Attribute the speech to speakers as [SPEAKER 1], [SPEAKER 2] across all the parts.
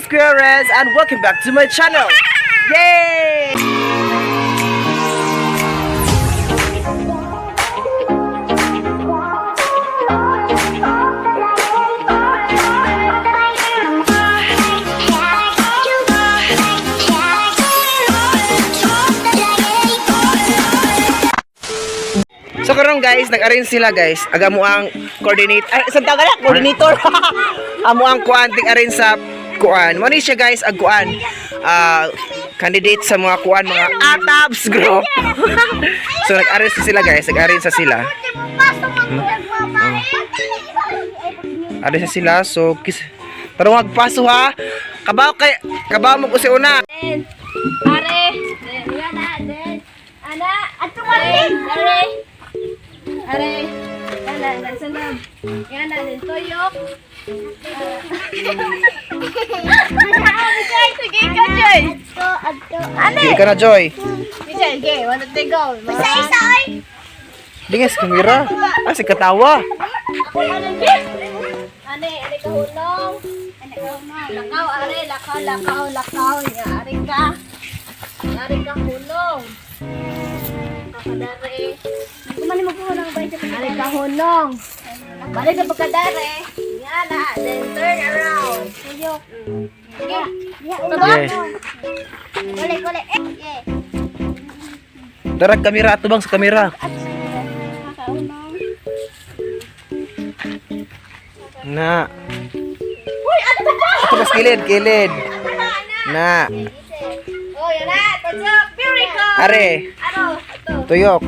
[SPEAKER 1] is Kuya Rence and welcome back to my channel. Yay! So karon guys, nag-arrange sila guys. Aga mo ang coordinate. Ay, isang tawag na, coordinator. Amo ang kuan arrange sa kuan. Mo ni siya guys, ag kuan. Candidate sa mga kuan, mga atabs group. So nag-arrange sila guys, nag-arrange sa sila. Arrange sa sila. So pero magpaso ha. Kabaw mo ko si una.
[SPEAKER 2] Are, ana, ato are. Are, yana, sanam. Yana, tuyok. Sige ka, Joy.
[SPEAKER 1] Sige ka na, Joy.
[SPEAKER 2] Sige, wanna they go? Isa, oy.
[SPEAKER 1] Dingas kamera. Si katawa.
[SPEAKER 2] Ane, ka hulong. Lakaw, are, lakaw. Ari ka hulong. Kakadare. Kumani mo po ng bahay sa ari ka hulong. Balik sa pagkadare. Yana, then turn around. Tuyok. Sige. Kole. Yeah.
[SPEAKER 1] Darag kamera, tubang sa kamera. Na.
[SPEAKER 2] Uy, ano ba?
[SPEAKER 1] Ito mas kilid. Na.
[SPEAKER 2] Oh, yan na. Tuyok. Miracle.
[SPEAKER 1] Are.
[SPEAKER 2] Ano? Ito.
[SPEAKER 1] Tuyok.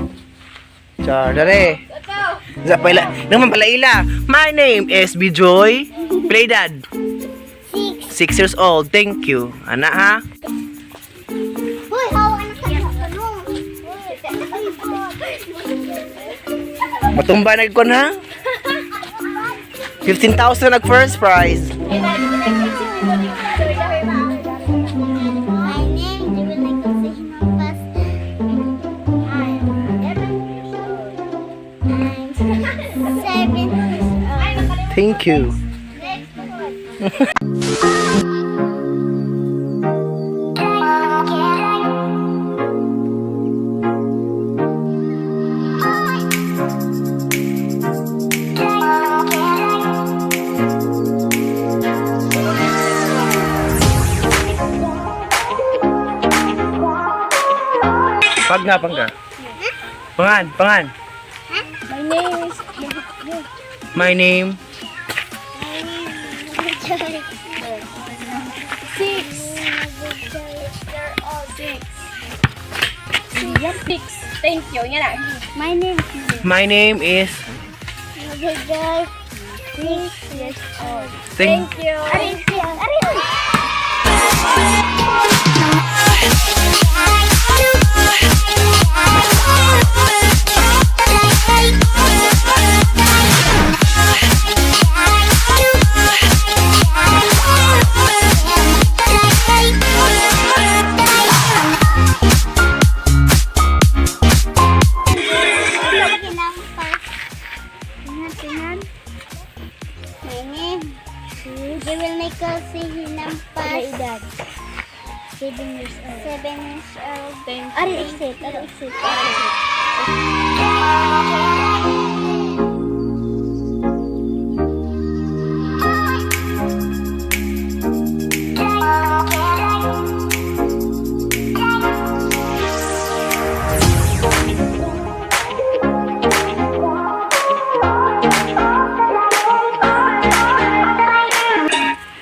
[SPEAKER 1] Char, dare.
[SPEAKER 2] Ito.
[SPEAKER 1] Zapaila. Naman palaila. My name is Bijoy. Play dad. 6 years old. Thank you. Anak ha.
[SPEAKER 2] Uy, hawa na kayo.
[SPEAKER 1] Matumba nagkon ha. 15,000 nag first prize. Thank you. Pangga. Pangan.
[SPEAKER 2] My name is...
[SPEAKER 1] My name.
[SPEAKER 2] 6. Thank you. Yan na.
[SPEAKER 1] My name is.
[SPEAKER 2] 6 years old.
[SPEAKER 1] Thank
[SPEAKER 2] you.
[SPEAKER 3] They will make us see hinampas. 7 years old. 7 years old. Are exit.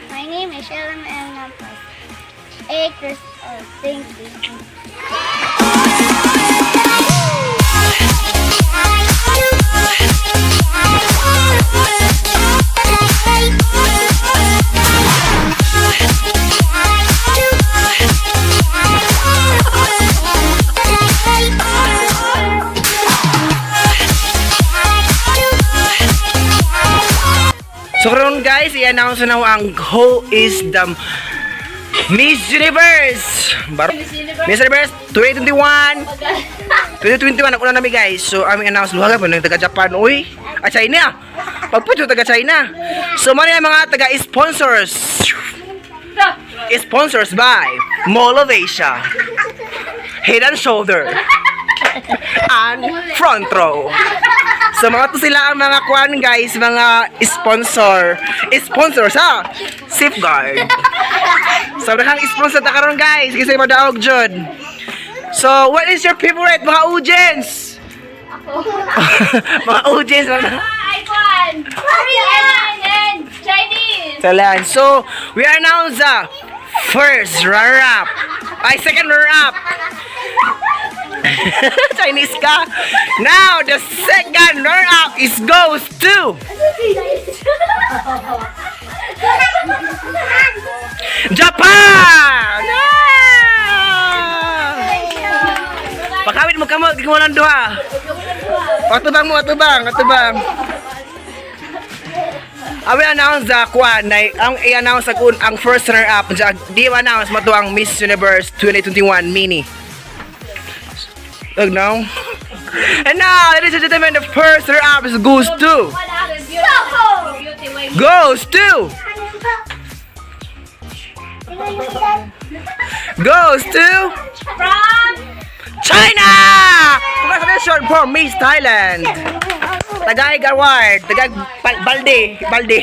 [SPEAKER 3] My name is Helen and I'm 8 years old. Thank you.
[SPEAKER 1] So karon guys, i-announce na ang who is the Miss Universe. Miss Universe 2021. 2021 ako na namin guys. So aming announce luhaga pa ng taga Japan. Uy, China. Pagputo taga China. So man yung mga taga sponsors. Sponsors by Mall of Asia, Head and Shoulder, and Front Row. So mga to sila ang mga kuan guys, mga sponsors ha. Safeguard. So nakang sponsor ta karon guys, kasi madaog jud. So what is your favorite mga audience? Mga audience mga
[SPEAKER 2] Icon! Korean and Chinese!
[SPEAKER 1] Talan. So we are now the first runner-up. Second runner-up. Chinese ka. Now the second runner-up is goes to Japan. Pakawit mo kamo, di ko lang duha. Atubang mo, atubang. I will announce the kuan na ang i-announce ang first runner-up. Di announce mo to ang Miss Universe 2021 mini. Look now. And now, ladies and gentlemen, the first runner-up is goes to
[SPEAKER 2] From
[SPEAKER 1] China! Congratulations for Miss Thailand. Tagay Garward, tagay Balde.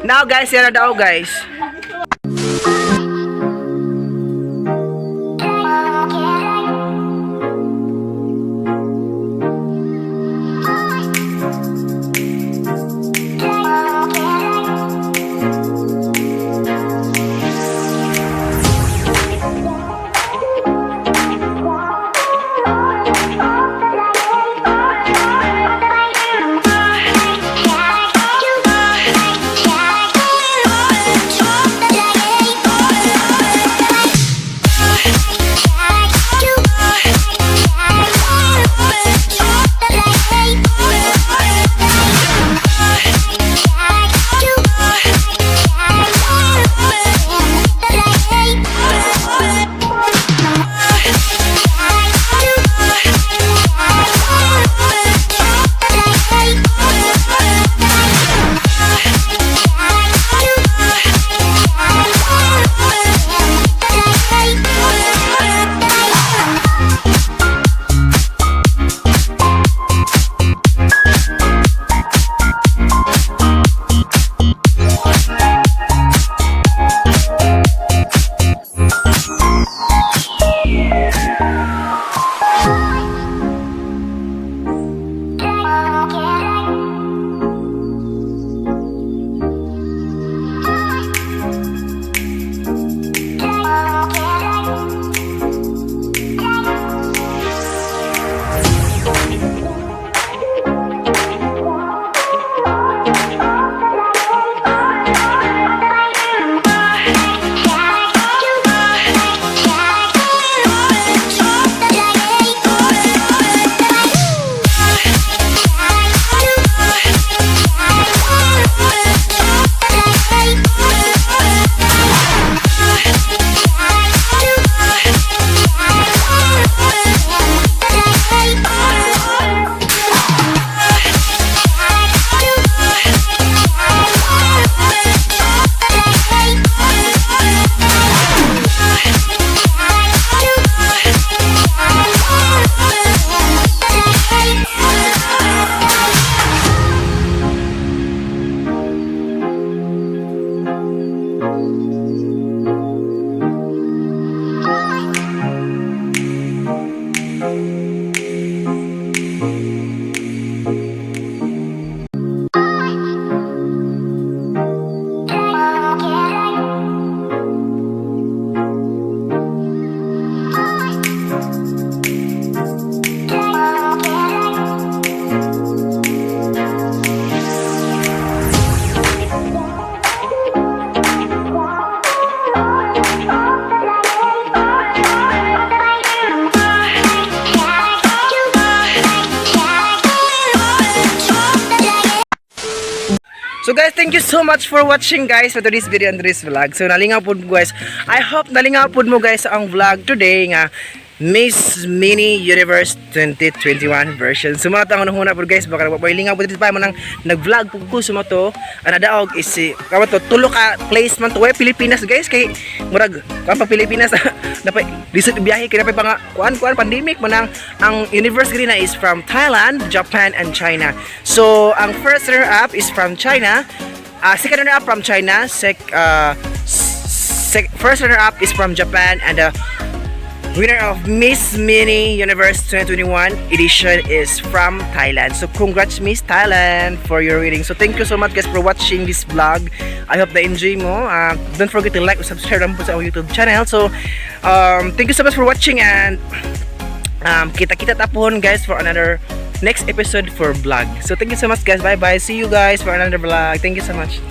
[SPEAKER 1] Now guys, yan na daw guys. So guys, thank you so much for watching guys for today's video and today's vlog. So nalingaw po guys. I hope nalingaw po mo guys ang vlog today nga Miss Mini Universe 2021 version. Sumunod ang unang po guys, baka nagpapahilingaw po dito pa mo nang nag-vlog po ko sumato. Ang nadaog is si kawan to tulo ka place man to Pilipinas guys kay murag kan pa Pilipinas napay lisod biyahe kay napay pa nga kuan pandemic man ang universe green is from Thailand, Japan and China. So ang first runner up is from China. Second runner up from China, first runner up is from Japan, and the winner of Miss Mini Universe 2021 edition is from Thailand. So congrats Miss Thailand for your winning. So thank you so much guys for watching this vlog. I hope na enjoy mo. Don't forget to like and subscribe po sa our YouTube channel. So thank you so much for watching, and kita-kita tapon guys for another next episode for vlog. So thank you so much guys. Bye bye. See you guys for another vlog. Thank you so much.